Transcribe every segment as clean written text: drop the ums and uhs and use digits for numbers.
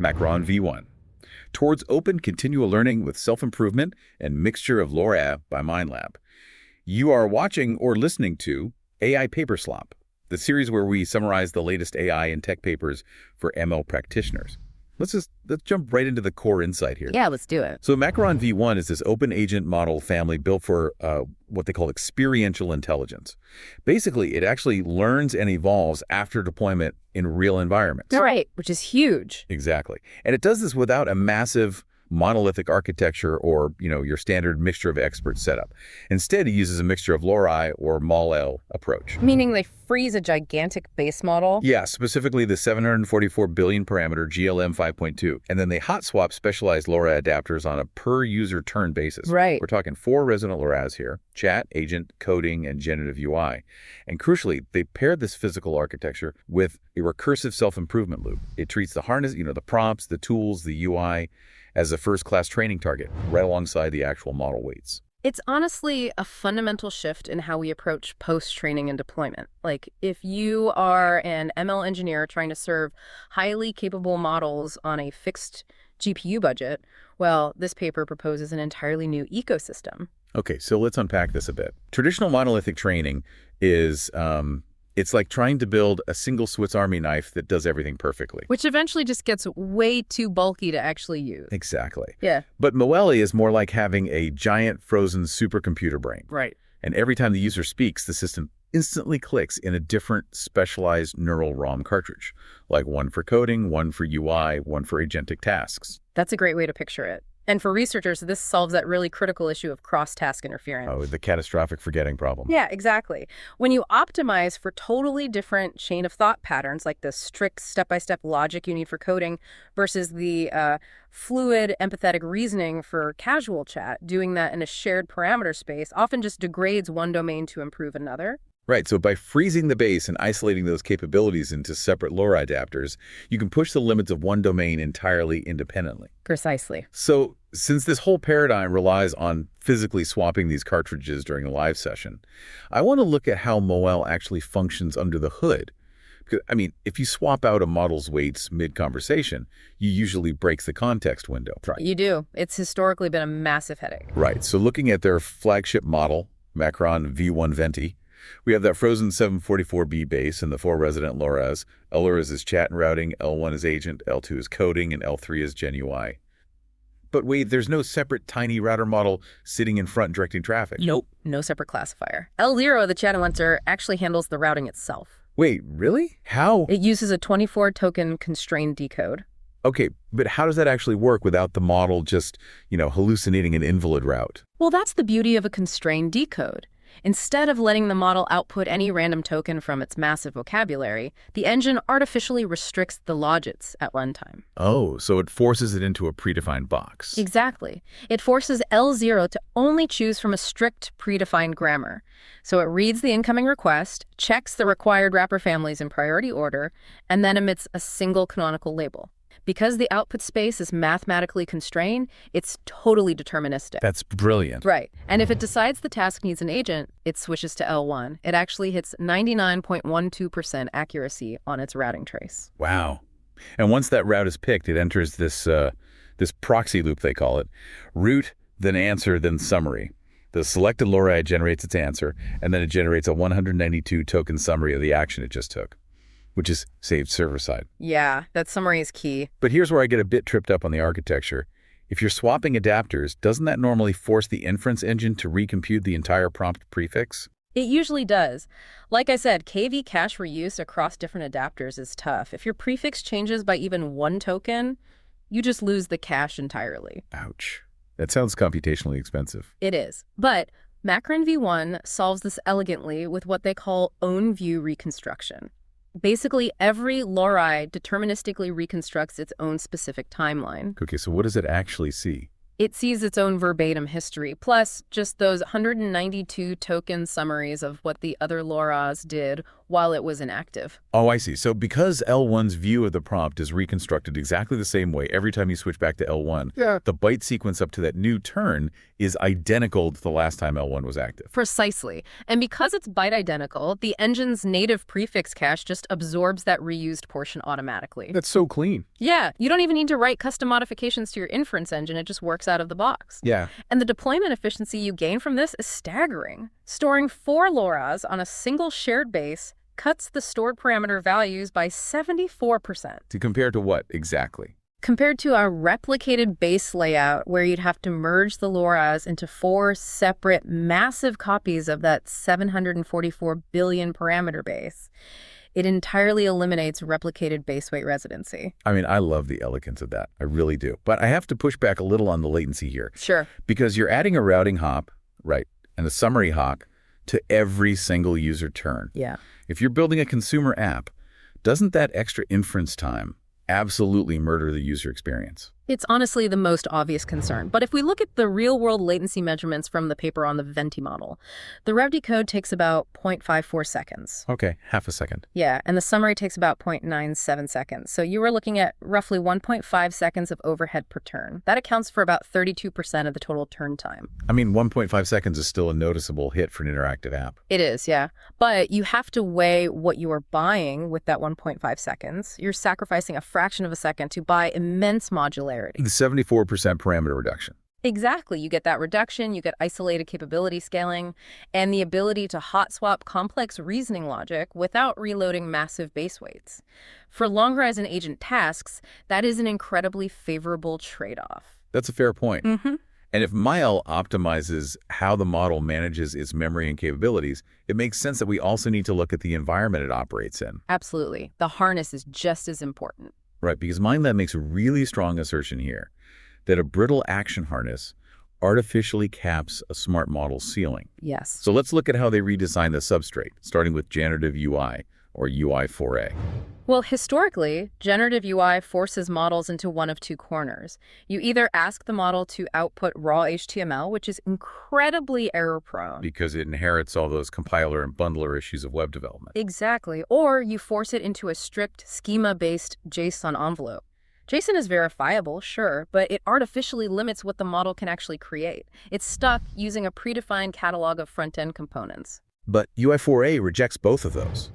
Macaron-V1, Towards Open Continual Learning with Self-Improvement and Mixture-of-LoRA by MindLab. You are watching or listening to AI Paper Slop, the series where we summarize the latest AI and tech papers for ML practitioners. Let's jump right into the core insight here. Yeah, let's do it. So Macaron-V1 is this open agent model family built for what they call experiential intelligence. Basically, it actually learns and evolves after deployment in real environments. Right, which is huge. Exactly. And it does this without a massive monolithic architecture or, your standard mixture of experts setup. Instead, it uses a mixture of LoRA or ML approach. Meaning they freeze a gigantic base model? Yeah, specifically the 744 billion parameter GLM 5.2. And then they hot swap specialized LoRA adapters on a per user turn basis. Right. We're talking 4 resonant LoRAs here: chat, agent, coding, and generative UI. And crucially, they paired this physical architecture with a recursive self-improvement loop. It treats the harness, the prompts, the tools, the UI as a first-class training target, right alongside the actual model weights. It's honestly a fundamental shift in how we approach post-training and deployment. Like, if you are an ML engineer trying to serve highly capable models on a fixed GPU budget, well, this paper proposes an entirely new ecosystem. Okay, so let's unpack this a bit. Traditional monolithic training is it's like trying to build a single Swiss Army knife that does everything perfectly. Which eventually just gets way too bulky to actually use. Exactly. Yeah. But ML is more like having a giant frozen supercomputer brain. Right. And every time the user speaks, the system instantly clicks in a different specialized neural ROM cartridge, like one for coding, one for UI, one for agentic tasks. That's a great way to picture it. And for researchers, this solves that really critical issue of cross-task interference. Oh, the catastrophic forgetting problem. Yeah, exactly. When you optimize for totally different chain of thought patterns, like the strict step-by-step logic you need for coding versus the fluid, empathetic reasoning for casual chat, doing that in a shared parameter space often just degrades one domain to improve another. Right, so by freezing the base and isolating those capabilities into separate LoRA adapters, you can push the limits of one domain entirely independently. Precisely. So since this whole paradigm relies on physically swapping these cartridges during a live session, I want to look at how ML actually functions under the hood. Because, if you swap out a model's weights mid-conversation, you usually breaks the context window. Right. You do. It's historically been a massive headache. Right, so looking at their flagship model, Macaron-V1 Venti, we have that frozen 744B base and the 4 resident LoRAs. LoRAs is chat and routing, L1 is agent, L2 is coding, and L3 is Gen UI. But wait, there's no separate tiny router model sitting in front directing traffic. Nope, no separate classifier. L0, the chat balancer, actually handles the routing itself. Wait, really? How? It uses a 24-token constrained decode. Okay, but how does that actually work without the model just, hallucinating an invalid route? Well, that's the beauty of a constrained decode. Instead of letting the model output any random token from its massive vocabulary, the engine artificially restricts the logits at runtime. Oh, so it forces it into a predefined box. Exactly. It forces L0 to only choose from a strict predefined grammar. So it reads the incoming request, checks the required wrapper families in priority order, and then emits a single canonical label. Because the output space is mathematically constrained, it's totally deterministic. That's brilliant. Right. And if it decides the task needs an agent, it switches to L1. It actually hits 99.12% accuracy on its routing trace. Wow. And once that route is picked, it enters this proxy loop, they call it. Root, then answer, then summary. The selected LoRA generates its answer, and then it generates a 192-token summary of the action it just took, which is saved server-side. Yeah, that summary is key. But here's where I get a bit tripped up on the architecture. If you're swapping adapters, doesn't that normally force the inference engine to recompute the entire prompt prefix? It usually does. Like I said, KV cache reuse across different adapters is tough. If your prefix changes by even 1 token, you just lose the cache entirely. Ouch. That sounds computationally expensive. It is. But Macaron-V1 solves this elegantly with what they call own-view reconstruction. Basically, every LoRA deterministically reconstructs its own specific timeline. Okay, so what does it actually see? It sees its own verbatim history, plus just those 192 token summaries of what the other LoRAs did while it was inactive. Oh, I see. So because L1's view of the prompt is reconstructed exactly the same way every time you switch back to L1, the byte sequence up to that new turn is identical to the last time L1 was active. Precisely. And because it's byte identical, the engine's native prefix cache just absorbs that reused portion automatically. That's so clean. Yeah, you don't even need to write custom modifications to your inference engine. It just works out of the box. Yeah. And the deployment efficiency you gain from this is staggering. Storing 4 LoRa's on a single shared base cuts the stored parameter values by 74%. To compare to what exactly? Compared to a replicated base layout where you'd have to merge the LoRa's into 4 separate massive copies of that 744 billion parameter base, it entirely eliminates replicated base weight residency. I mean, I love the elegance of that. I really do. But I have to push back a little on the latency here. Sure. Because you're adding a routing hop, right, and a summary hop to every single user turn. Yeah. If you're building a consumer app, doesn't that extra inference time absolutely murder the user experience? It's honestly the most obvious concern. But if we look at the real-world latency measurements from the paper on the Venti model, the rev decode takes about 0.54 seconds. Okay, half a second. Yeah, and the summary takes about 0.97 seconds. So you were looking at roughly 1.5 seconds of overhead per turn. That accounts for about 32% of the total turn time. I mean, 1.5 seconds is still a noticeable hit for an interactive app. It is, yeah. But you have to weigh what you are buying with that 1.5 seconds. You're sacrificing a fraction of a second to buy immense modularity. The 74% parameter reduction. Exactly. You get that reduction, you get isolated capability scaling, and the ability to hot swap complex reasoning logic without reloading massive base weights. For long horizon agent tasks, that is an incredibly favorable trade-off. That's a fair point. Mm-hmm. And if MIL optimizes how the model manages its memory and capabilities, it makes sense that we also need to look at the environment it operates in. Absolutely. The harness is just as important. Right, because MindLab makes a really strong assertion here that a brittle action harness artificially caps a smart model's ceiling. Yes. So let's look at how they redesign the substrate, starting with Generative UI, or UI4A. Well, historically, Generative UI forces models into one of two corners. You either ask the model to output raw HTML, which is incredibly error-prone. Because it inherits all those compiler and bundler issues of web development. Exactly. Or you force it into a strict schema-based JSON envelope. JSON is verifiable, sure, but it artificially limits what the model can actually create. It's stuck using a predefined catalog of front-end components. But UI4A rejects both of those.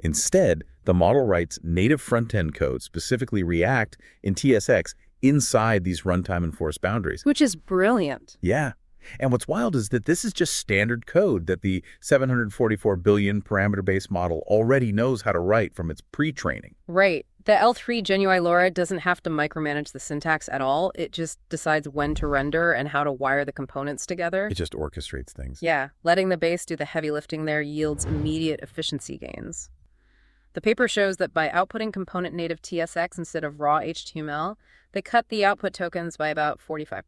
Instead, the model writes native front-end code, specifically React in TSX, inside these runtime enforced boundaries. Which is brilliant. Yeah. And what's wild is that this is just standard code that the 744 billion parameter-based model already knows how to write from its pre-training. Right. The L3 GenUI-LoRA doesn't have to micromanage the syntax at all. It just decides when to render and how to wire the components together. It just orchestrates things. Yeah. Letting the base do the heavy lifting there yields immediate efficiency gains. The paper shows that by outputting component native TSX instead of raw HTML, they cut the output tokens by about 45%.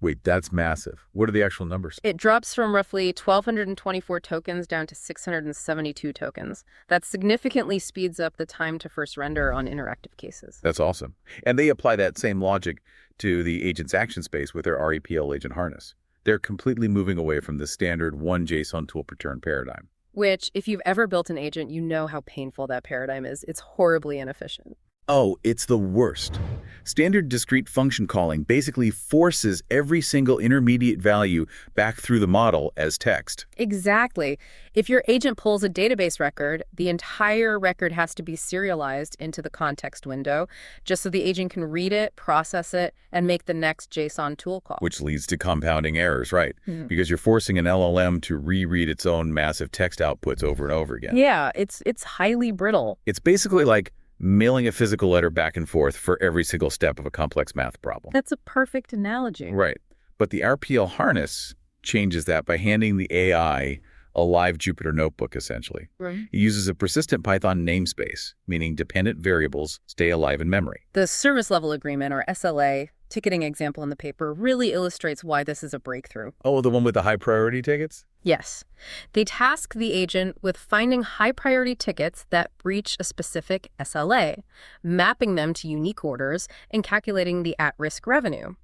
Wait, that's massive. What are the actual numbers? It drops from roughly 1,224 tokens down to 672 tokens. That significantly speeds up the time to first render on interactive cases. That's awesome. And they apply that same logic to the agent's action space with their REPL agent harness. They're completely moving away from the standard one JSON tool per turn paradigm. Which, if you've ever built an agent, you know how painful that paradigm is. It's horribly inefficient. Oh, it's the worst. Standard discrete function calling basically forces every single intermediate value back through the model as text. Exactly. If your agent pulls a database record, the entire record has to be serialized into the context window, just so the agent can read it, process it, and make the next JSON tool call. Which leads to compounding errors, right? Because you're forcing an LLM to reread its own massive text outputs over and over again. Yeah, it's highly brittle. It's basically like mailing a physical letter back and forth for every single step of a complex math problem. That's a perfect analogy. Right. But the RPL harness changes that by handing the AI a live Jupyter notebook, essentially. Right. It uses a persistent Python namespace, meaning dependent variables stay alive in memory. The service level agreement, or SLA, ticketing example in the paper really illustrates why this is a breakthrough. Oh, the one with the high priority tickets? Yes. They task the agent with finding high-priority tickets that breach a specific SLA, mapping them to unique orders, and calculating the at-risk revenue.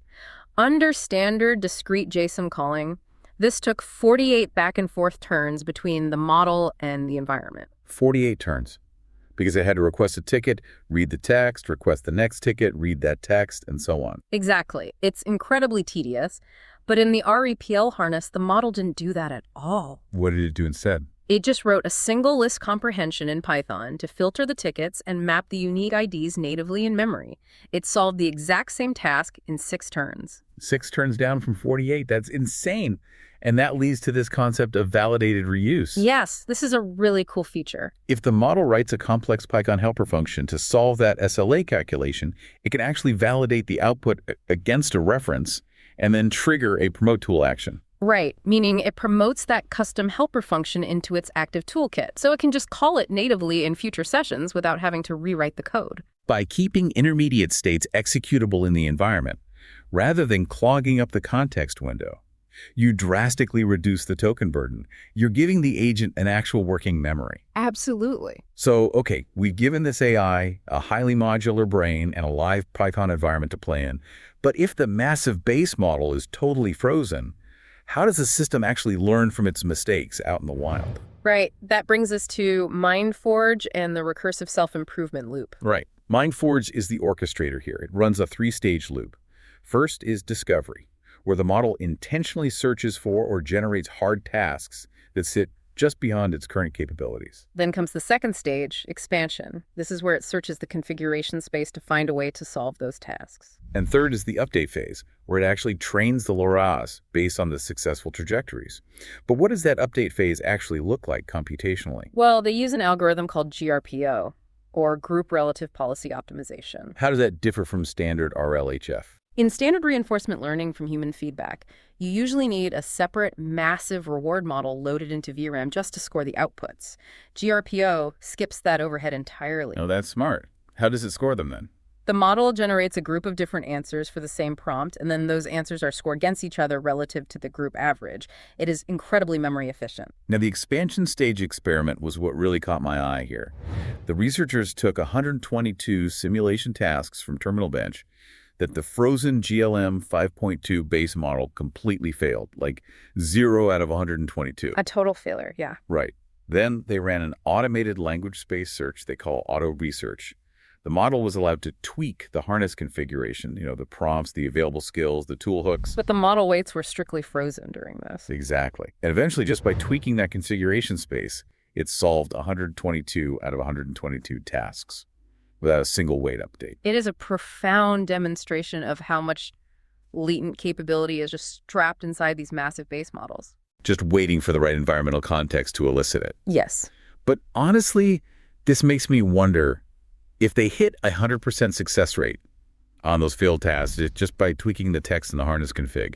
Under standard discrete JSON calling, this took 48 back-and-forth turns between the model and the environment. 48 turns. Because it had to request a ticket, read the text, request the next ticket, read that text, and so on. Exactly. It's incredibly tedious, but in the REPL harness, the model didn't do that at all. What did it do instead? It just wrote a single list comprehension in Python to filter the tickets and map the unique IDs natively in memory. It solved the exact same task in 6 turns. 6 turns down from 48. That's insane. And that leads to this concept of validated reuse. Yes, this is a really cool feature. If the model writes a complex Python helper function to solve that SLA calculation, it can actually validate the output against a reference and then trigger a promote tool action. Right, meaning it promotes that custom helper function into its active toolkit, so it can just call it natively in future sessions without having to rewrite the code. By keeping intermediate states executable in the environment, rather than clogging up the context window, you drastically reduce the token burden. You're giving the agent an actual working memory. Absolutely. So, okay, we've given this AI a highly modular brain and a live Python environment to play in, but if the massive base model is totally frozen, how does the system actually learn from its mistakes out in the wild? Right. That brings us to MindForge and the recursive self-improvement loop. Right. MindForge is the orchestrator here. It runs a 3-stage loop. First is discovery, where the model intentionally searches for or generates hard tasks that sit just beyond its current capabilities. Then comes the second stage, expansion. This is where it searches the configuration space to find a way to solve those tasks. And third is the update phase, where it actually trains the LoRa's based on the successful trajectories. But what does that update phase actually look like computationally? Well, they use an algorithm called GRPO, or Group Relative Policy Optimization. How does that differ from standard RLHF? In standard reinforcement learning from human feedback, you usually need a separate, massive reward model loaded into VRAM just to score the outputs. GRPO skips that overhead entirely. Oh, that's smart. How does it score them then? The model generates a group of different answers for the same prompt, and then those answers are scored against each other relative to the group average. It is incredibly memory efficient. Now, the expansion stage experiment was what really caught my eye here. The researchers took 122 simulation tasks from Terminal Bench that the frozen GLM 5.2 base model completely failed, like 0 out of 122. A total failure, yeah. Right. Then they ran an automated language space search they call auto research. The model was allowed to tweak the harness configuration, the prompts, the available skills, the tool hooks. But the model weights were strictly frozen during this. Exactly. And eventually, just by tweaking that configuration space, it solved 122 out of 122 tasks without a single weight update. It is a profound demonstration of how much latent capability is just strapped inside these massive base models. Just waiting for the right environmental context to elicit it. Yes. But honestly, this makes me wonder, if they hit a 100% success rate on those failed tasks just by tweaking the text in the harness config,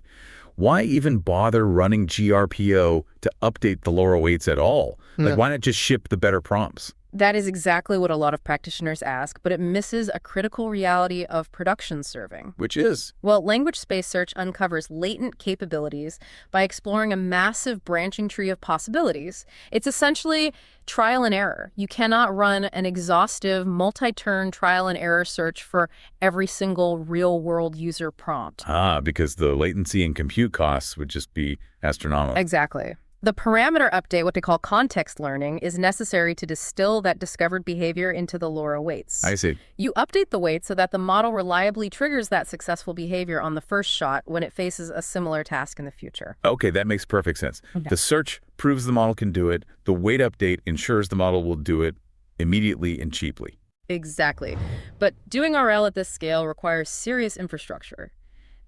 why even bother running GRPO to update the LoRa weights at all? Why not just ship the better prompts? That is exactly what a lot of practitioners ask, but it misses a critical reality of production serving. Which is? Well, language space search uncovers latent capabilities by exploring a massive branching tree of possibilities. It's essentially trial and error. You cannot run an exhaustive, multi-turn trial and error search for every single real-world user prompt. Because the latency and compute costs would just be astronomical. Exactly. The parameter update, what they call context learning, is necessary to distill that discovered behavior into the LoRa weights. I see. You update the weights so that the model reliably triggers that successful behavior on the first shot when it faces a similar task in the future. Okay, that makes perfect sense. Okay. The search proves the model can do it. The weight update ensures the model will do it immediately and cheaply. Exactly. But doing RL at this scale requires serious infrastructure.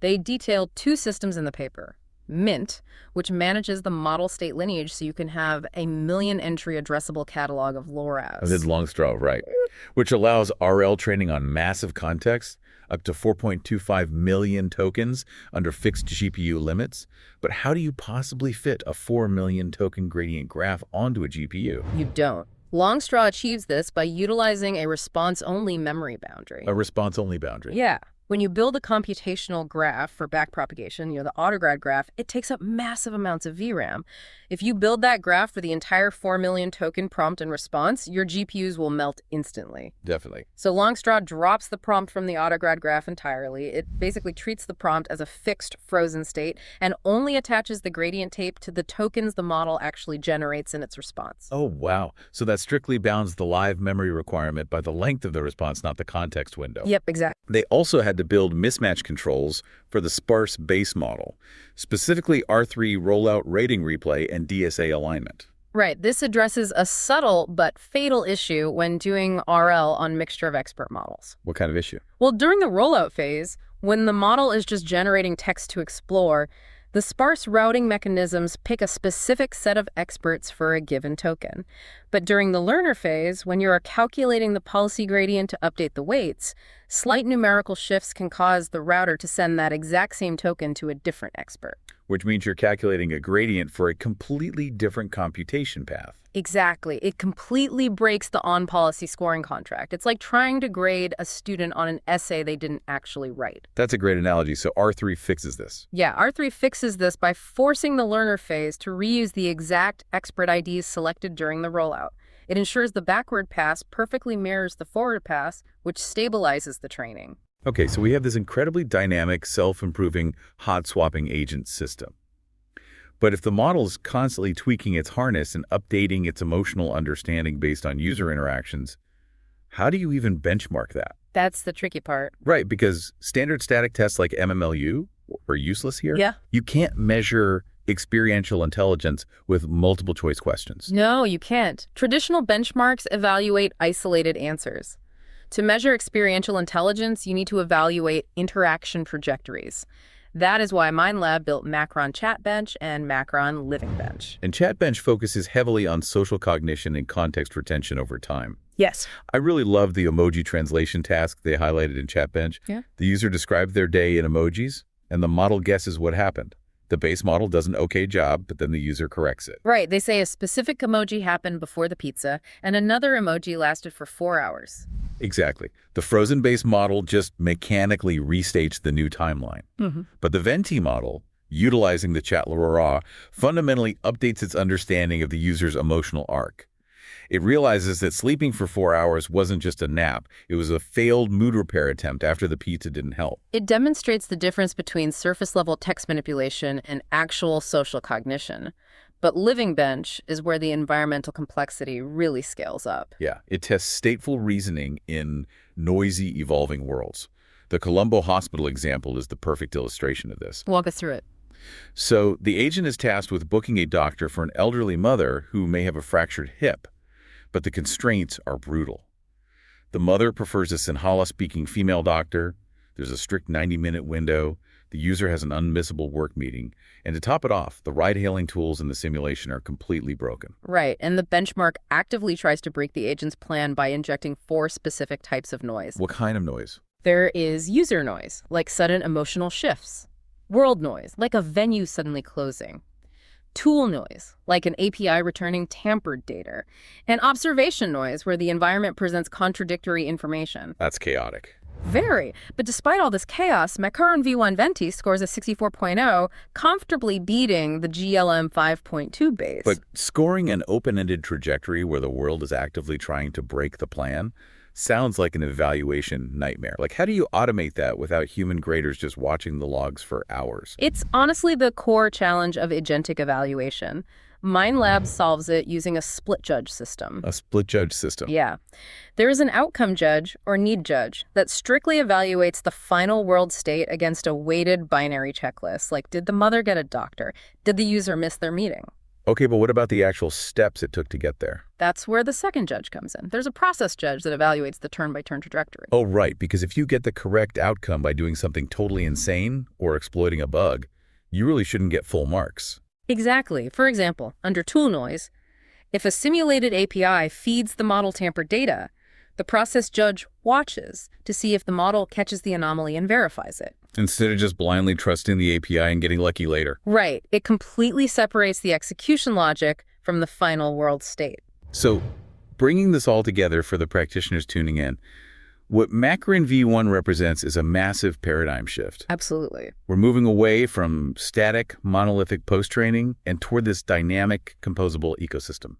They detailed 2 systems in the paper. Mint, which manages the model state lineage so you can have a 1 million entry addressable catalog of LoRa's. It's LongStraw, right. Which allows RL training on massive context, up to 4.25 million tokens under fixed GPU limits. But how do you possibly fit a 4 million token gradient graph onto a GPU? You don't. LongStraw achieves this by utilizing a response-only memory boundary. A response-only boundary. Yeah. When you build a computational graph for backpropagation, the autograd graph, it takes up massive amounts of VRAM. If you build that graph for the entire 4 million token prompt and response, your GPUs will melt instantly. Definitely. So LongStraw drops the prompt from the autograd graph entirely. It basically treats the prompt as a fixed frozen state and only attaches the gradient tape to the tokens the model actually generates in its response. Oh, wow. So that strictly bounds the live memory requirement by the length of the response, not the context window. Yep, exactly. They also had to build mismatch controls for the sparse base model, specifically R3 rollout rating replay and DSA alignment. Right. This addresses a subtle but fatal issue when doing RL on mixture of expert models. What kind of issue? Well, during the rollout phase, when the model is just generating text to explore, the sparse routing mechanisms pick a specific set of experts for a given token. But during the learner phase, when you are calculating the policy gradient to update the weights, slight numerical shifts can cause the router to send that exact same token to a different expert. Which means you're calculating a gradient for a completely different computation path. Exactly. It completely breaks the on-policy scoring contract. It's like trying to grade a student on an essay they didn't actually write. That's a great analogy. So R3 fixes this. Yeah, R3 fixes this by forcing the learner phase to reuse the exact expert IDs selected during the rollout. It ensures the backward pass perfectly mirrors the forward pass, which stabilizes the training. Okay, so we have this incredibly dynamic, self-improving, hot-swapping agent system. But if the model is constantly tweaking its harness and updating its emotional understanding based on user interactions, how do you even benchmark that? That's the tricky part. Right, because standard static tests like MMLU are useless here. Yeah. You can't measure experiential intelligence with multiple choice questions. No, you can't. Traditional benchmarks evaluate isolated answers. To measure experiential intelligence, you need to evaluate interaction trajectories. That is why MindLab built Macaron Chat Bench and Macaron Living Bench. And Chat Bench focuses heavily on social cognition and context retention over time. Yes. I really love the emoji translation task they highlighted in Chat Bench. Yeah. The user describes their day in emojis, and the model guesses what happened. The base model does an okay job, but then the user corrects it. Right. They say a specific emoji happened before the pizza, and another emoji lasted for 4 hours. Exactly. The frozen base model just mechanically restates the new timeline. But the Venti model, utilizing the chat-LoRA, fundamentally updates its understanding of the user's emotional arc. It realizes that sleeping for 4 hours wasn't just a nap. It was a failed mood repair attempt after the pizza didn't help. It demonstrates the difference between surface-level text manipulation and actual social cognition. But Living Bench is where the environmental complexity really scales up. Yeah, it tests stateful reasoning in noisy, evolving worlds. The Colombo Hospital example is the perfect illustration of this. Walk us through it. So the agent is tasked with booking a doctor for an elderly mother who may have a fractured hip, but the constraints are brutal. The mother prefers a Sinhala-speaking female doctor. There's a strict 90-minute window. The user has an unmissable work meeting. And to top it off, the ride-hailing tools in the simulation are completely broken. Right, and the benchmark actively tries to break the agent's plan by injecting 4 specific types of noise. What kind of noise? There is user noise, like sudden emotional shifts. World noise, like a venue suddenly closing. Tool noise, like an API returning tampered data. And observation noise, where the environment presents contradictory information. That's chaotic. Very. But despite all this chaos, Macaron-V1 Venti scores a 64.0, comfortably beating the GLM 5.2 base. But scoring an open-ended trajectory where the world is actively trying to break the plan sounds like an evaluation nightmare. Like, how do you automate that without human graders just watching the logs for hours? It's honestly the core challenge of agentic evaluation. MindLab solves it using a split judge system. A split judge system. Yeah. There is an outcome judge, or need judge, that strictly evaluates the final world state against a weighted binary checklist, like did the mother get a doctor? Did the user miss their meeting? Okay, but what about the actual steps it took to get there? That's where the second judge comes in. There's a process judge that evaluates the turn-by-turn trajectory. Oh, right, because if you get the correct outcome by doing something totally insane or exploiting a bug, you really shouldn't get full marks. Exactly. For example, under tool noise, if a simulated API feeds the model tampered data, the process judge watches to see if the model catches the anomaly and verifies it. Instead of just blindly trusting the API and getting lucky later. Right. It completely separates the execution logic from the final world state. So, bringing this all together for the practitioners tuning in, What Macaron-V1 represents is a massive paradigm shift. Absolutely. We're moving away from static, monolithic post-training and toward this dynamic, composable ecosystem.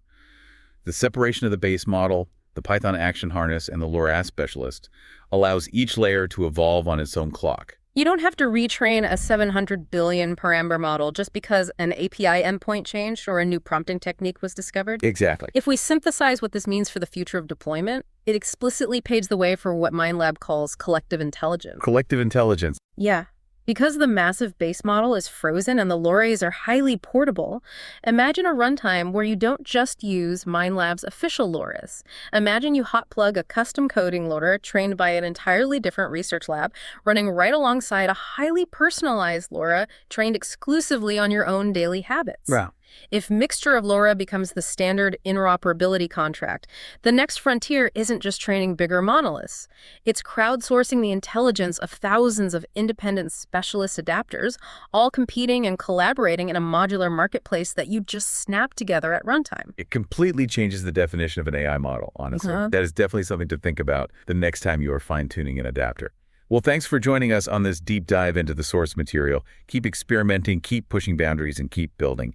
The separation of the base model, the Python action harness, and the LoRA specialist allows each layer to evolve on its own clock. You don't have to retrain a 700 billion parameter model just because an API endpoint changed or a new prompting technique was discovered. Exactly. If we synthesize what this means for the future of deployment, it explicitly paves the way for what MindLab calls collective intelligence. Collective intelligence. Yeah. Because the massive base model is frozen and the LoRAs are highly portable, imagine a runtime where you don't just use MindLab's official LoRAs. Imagine you hot plug a custom coding LoRA trained by an entirely different research lab running right alongside a highly personalized LoRA trained exclusively on your own daily habits. Wow. If Mixture-of-LoRA becomes the standard interoperability contract, the next frontier isn't just training bigger monoliths. It's crowdsourcing the intelligence of thousands of independent specialist adapters, all competing and collaborating in a modular marketplace that you just snap together at runtime. It completely changes the definition of an AI model, honestly. That is definitely something to think about the next time you are fine-tuning an adapter. Well, thanks for joining us on this deep dive into the source material. Keep experimenting, keep pushing boundaries, and keep building.